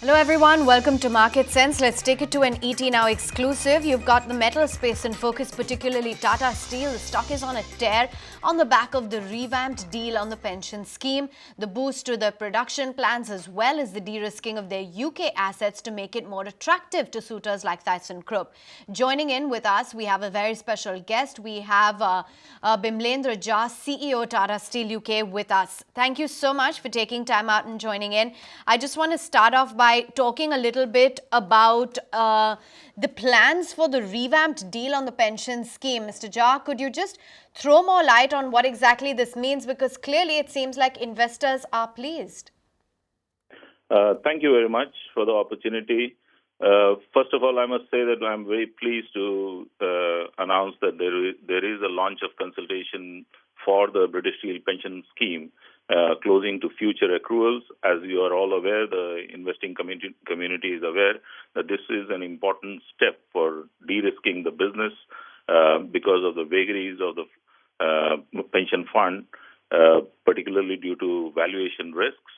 Hello everyone, welcome to Market Sense. Let's take it to an ET Now exclusive. You've got the metal space in focus, particularly Tata Steel. The stock is on a tear on the back of the revamped deal on the pension scheme, the boost to their production plans, as well as the de-risking of their UK assets to make it more attractive to suitors like ThyssenKrupp. Joining in with us, we have a very special guest. We have Bimlendra Jha, CEO Tata Steel UK with us. Thank you so much for taking time out and joining in. I just want to start off by talking a little bit about the plans for the revamped deal on the pension scheme. Mr. Jha, could you just throw more light on what exactly this means? Because clearly it seems like investors are pleased. Thank you very much for the opportunity. First of all, I must say that I'm very pleased to announce that there is a launch of consultation for the British Steel pension scheme, closing to future accruals. As you are all aware, the investing community is aware that this is an important step for de-risking the business because of the vagaries of the pension fund, particularly due to valuation risks.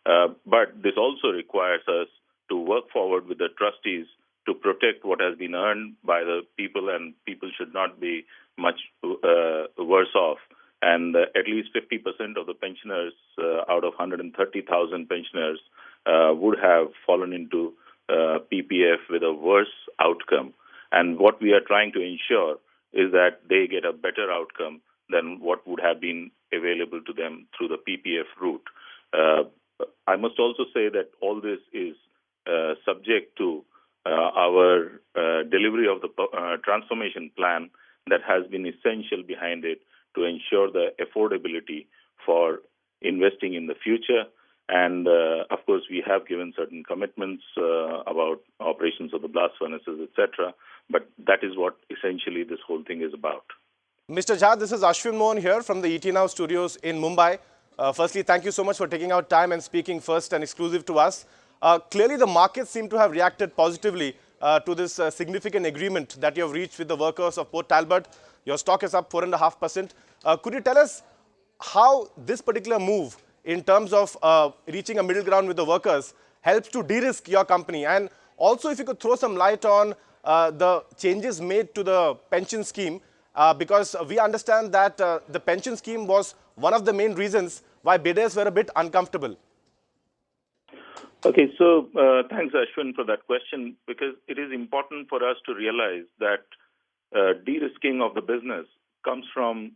But this also requires us to work forward with the trustees to protect what has been earned by the people, and people should not be much worse off. And at least 50% of the pensioners out of 130,000 pensioners would have fallen into PPF with a worse outcome. And what we are trying to ensure is that they get a better outcome than what would have been available to them through the PPF route. I must also say that all this is subject to our delivery of the transformation plan that has been essential behind it to ensure the affordability for investing in the future. And of course, we have given certain commitments about operations of the blast furnaces, etc. But that is what essentially this whole thing is about. Mr. Jha, this is Ashwin Mohan here from the ET Now studios in Mumbai. Firstly, thank you so much for taking out time and speaking first and exclusive to us. Clearly, the markets seem to have reacted positively to this significant agreement that you have reached with the workers of Port Talbot. Your stock is up 4.5%. Could you tell us how this particular move in terms of reaching a middle ground with the workers helps to de-risk your company? And also, if you could throw some light on the changes made to the pension scheme, because we understand that the pension scheme was one of the main reasons why bidders were a bit uncomfortable. Okay, so thanks, Ashwin, for that question, because it is important for us to realize that de-risking of the business comes from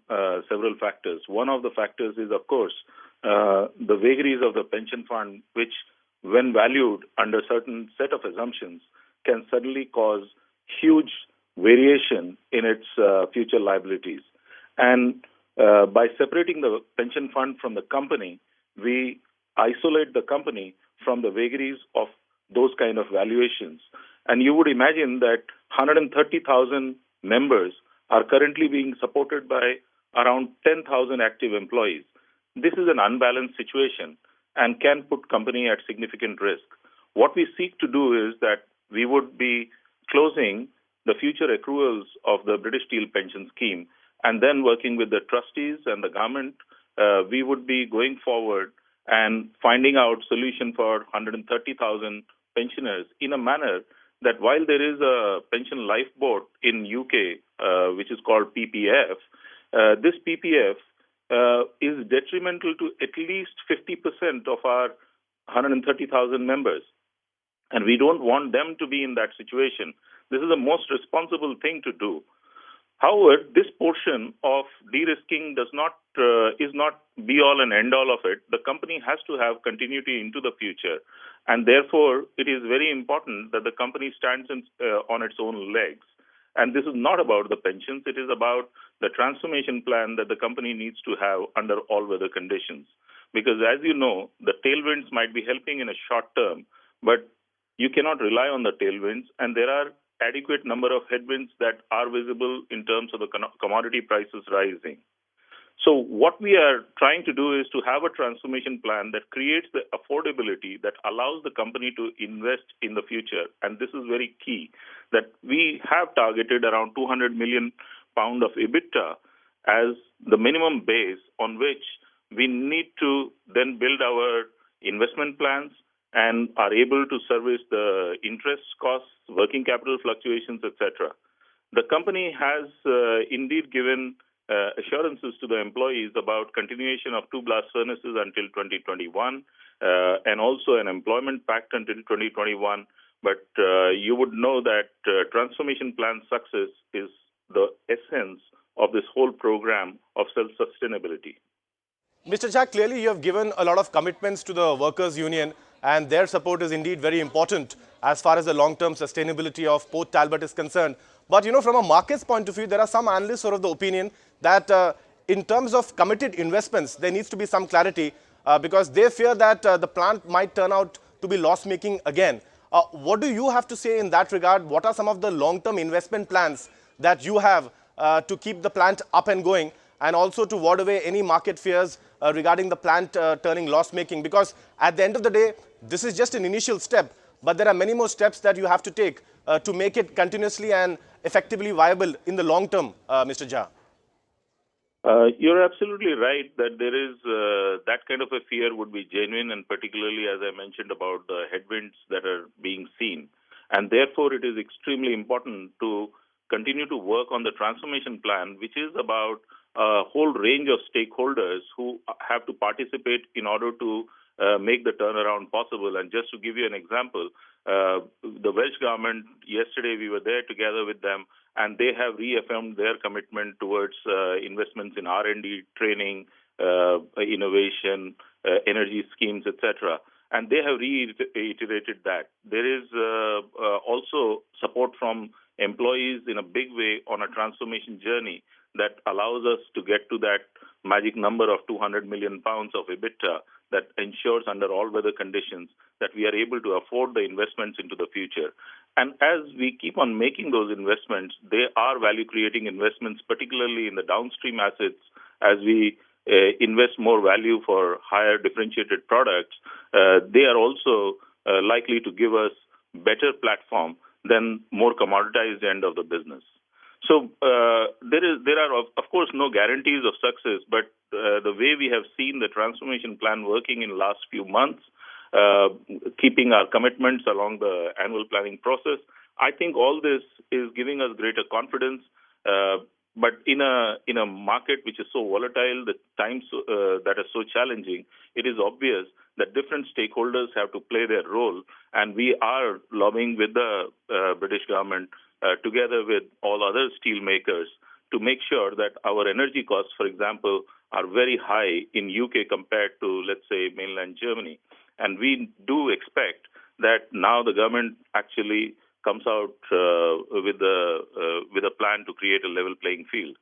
several factors. One of the factors is, of course, the vagaries of the pension fund, which, when valued under certain set of assumptions, can suddenly cause huge variation in its future liabilities. And by separating the pension fund from the company, we isolate the company from the vagaries of those kind of valuations. And you would imagine that 130,000 members are currently being supported by around 10,000 active employees. This is an unbalanced situation and can put company at significant risk. What we seek to do is that we would be closing the future accruals of the British Steel pension scheme, and then working with the trustees and the government, we would be going forward and finding out solution for 130,000 pensioners in a manner that while there is a pension lifeboat in UK, which is called PPF, this PPF is detrimental to at least 50% of our 130,000 members. And we don't want them to be in that situation. This is the most responsible thing to do. However, this portion of de-risking is not be all and end all of it. The company has to have continuity into the future, and therefore it is very important that the company stands on its own legs. And this is not about the pensions; it is about the transformation plan that the company needs to have under all weather conditions. Because as you know, the tailwinds might be helping in a short term, but you cannot rely on the tailwinds, and there are adequate number of headwinds that are visible in terms of the commodity prices rising. So what we are trying to do is to have a transformation plan that creates the affordability that allows the company to invest in the future. And this is very key, that we have targeted around £200 million of EBITDA as the minimum base on which we need to then build our investment plans and are able to service the interest costs, working capital fluctuations, etc. The company has indeed given assurances to the employees about continuation of 2 blast furnaces until 2021 and also an employment pact until 2021. But you would know that transformation plan success is the essence of this whole program of self-sustainability. Mr. Jha, clearly you have given a lot of commitments to the workers' union, and their support is indeed very important as far as the long-term sustainability of Port Talbot is concerned. But, from a market's point of view, there are some analysts who are of the opinion that in terms of committed investments, there needs to be some clarity because they fear that the plant might turn out to be loss-making again. What do you have to say in that regard? What are some of the long-term investment plans that you have to keep the plant up and going, and also to ward away any market fears regarding the plant turning loss-making? Because at the end of the day, this is just an initial step, but there are many more steps that you have to take to make it continuously and effectively viable in the long term, Mr. Jha. You're absolutely right that there is that kind of a fear would be genuine, and particularly, as I mentioned, about the headwinds that are being seen. And therefore, it is extremely important to continue to work on the transformation plan, which is about a whole range of stakeholders who have to participate in order to make the turnaround possible. And just to give you an example, the Welsh government, yesterday we were there together with them, and they have reaffirmed their commitment towards investments in R&D, training, innovation, energy schemes, etc. And they have reiterated that. There is also support from employees in a big way on a transformation journey that allows us to get to that magic number of 200 million pounds of EBITDA that ensures under all weather conditions that we are able to afford the investments into the future. And as we keep on making those investments, they are value-creating investments, particularly in the downstream assets. As we invest more value for higher differentiated products, they are also likely to give us better platform than more commoditized end of the business. So there are, of course, no guarantees of success, but the way we have seen the transformation plan working in the last few months, keeping our commitments along the annual planning process, I think all this is giving us greater confidence. But in a market which is so volatile, the times that are so challenging, it is obvious that different stakeholders have to play their role, and we are lobbying with the British government together with all other steel makers to make sure that our energy costs, for example, are very high in UK compared to, let's say, mainland Germany. And we do expect that now the government actually comes out with a plan to create a level playing field.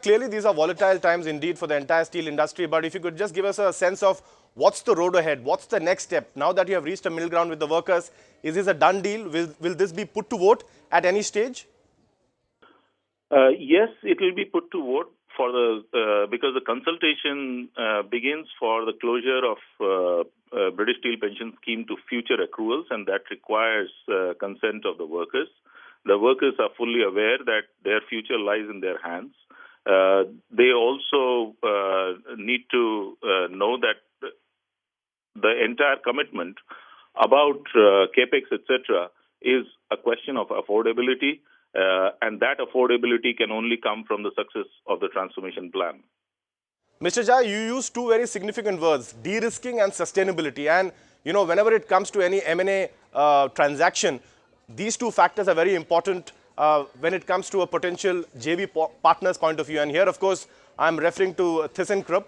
Clearly, these are volatile times indeed for the entire steel industry. But if you could just give us a sense of what's the road ahead, what's the next step? Now that you have reached a middle ground with the workers, is this a done deal? Will this be put to vote at any stage? Yes, it will be put to vote for because the consultation begins for the closure of British Steel Pension Scheme to future accruals, and that requires consent of the workers. The workers are fully aware that their future lies in their hands. They also need to know that the entire commitment about capex, etc., is a question of affordability, and that affordability can only come from the success of the transformation plan. Mr. Jha, you use two very significant words, de-risking and sustainability. And, whenever it comes to any M&A transaction, these two factors are very important when it comes to a potential JV partner's point of view. And here, of course, I'm referring to ThyssenKrupp,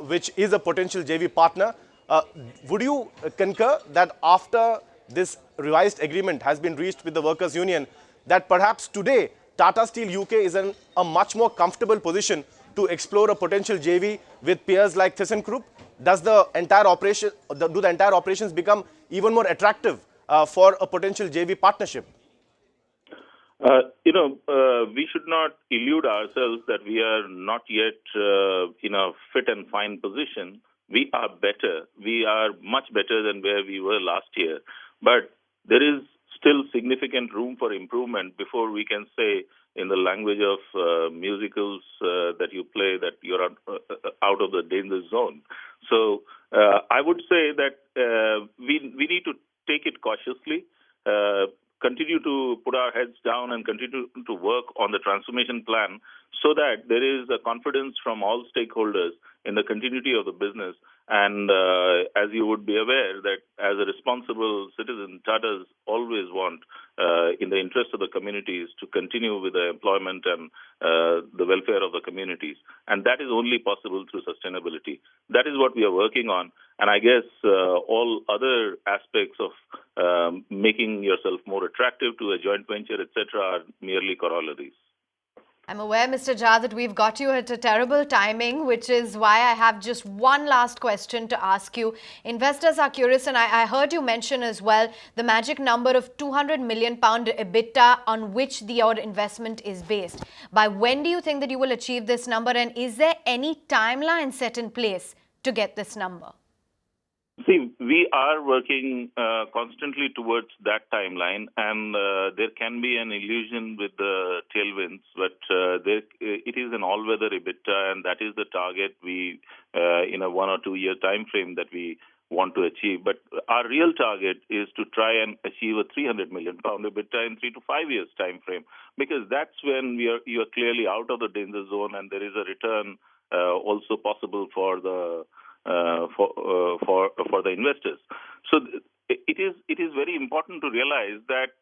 which is a potential JV partner. Would you concur that after this revised agreement has been reached with the workers' union, that perhaps today Tata Steel UK is in a much more comfortable position to explore a potential JV with peers like ThyssenKrupp? Do the entire operations become even more attractive for a potential JV partnership? We should not elude ourselves that we are not yet in a fit and fine position. We are better. We are much better than where we were last year. But there is still significant room for improvement before we can say, in the language of musicals that you play, that you're out of the danger zone. So I would say that we need to take it cautiously, continue to put our heads down and continue to work on the transformation plan so that there is a confidence from all stakeholders in the continuity of the business. And as you would be aware, that as a responsible citizen, Tatas always want, in the interest of the communities, to continue with the employment and the welfare of the communities. And that is only possible through sustainability. That is what we are working on. And I guess all other aspects of making yourself more attractive to a joint venture, etc., are merely corollaries. I'm aware, Mr. Jha, that we've got you at a terrible timing, which is why I have just one last question to ask you. Investors are curious, and I heard you mention as well the magic number of £200 million EBITDA on which your investment is based. By when do you think that you will achieve this number, and is there any timeline set in place to get this number? See, we are working constantly towards that timeline, and there can be an illusion with the tailwinds, but it is an all-weather EBITDA, and that is the target we, in a 1 or 2 year time frame, that we want to achieve. But our real target is to try and achieve a £300 million EBITDA in 3 to 5 years time frame, because that's when you are clearly out of the danger zone, and there is a return also possible for the for the investors. So it is very important to realize that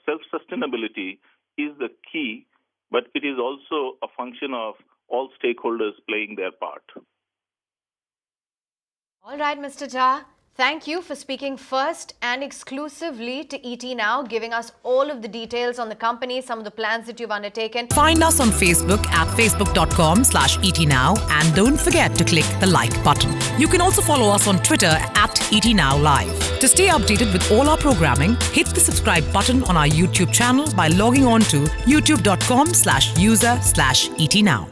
self-sustainability is the key, but it is also a function of all stakeholders playing their part. All right, Mr. Jha. Thank you for speaking first and exclusively to ET Now, giving us all of the details on the company, some of the plans that you've undertaken. Find us on Facebook at facebook.com/ETNow, and don't forget to click the like button. You can also follow us on Twitter at ETNowLive. To stay updated with all our programming, hit the subscribe button on our YouTube channel by logging on to youtube.com/user/ETNow.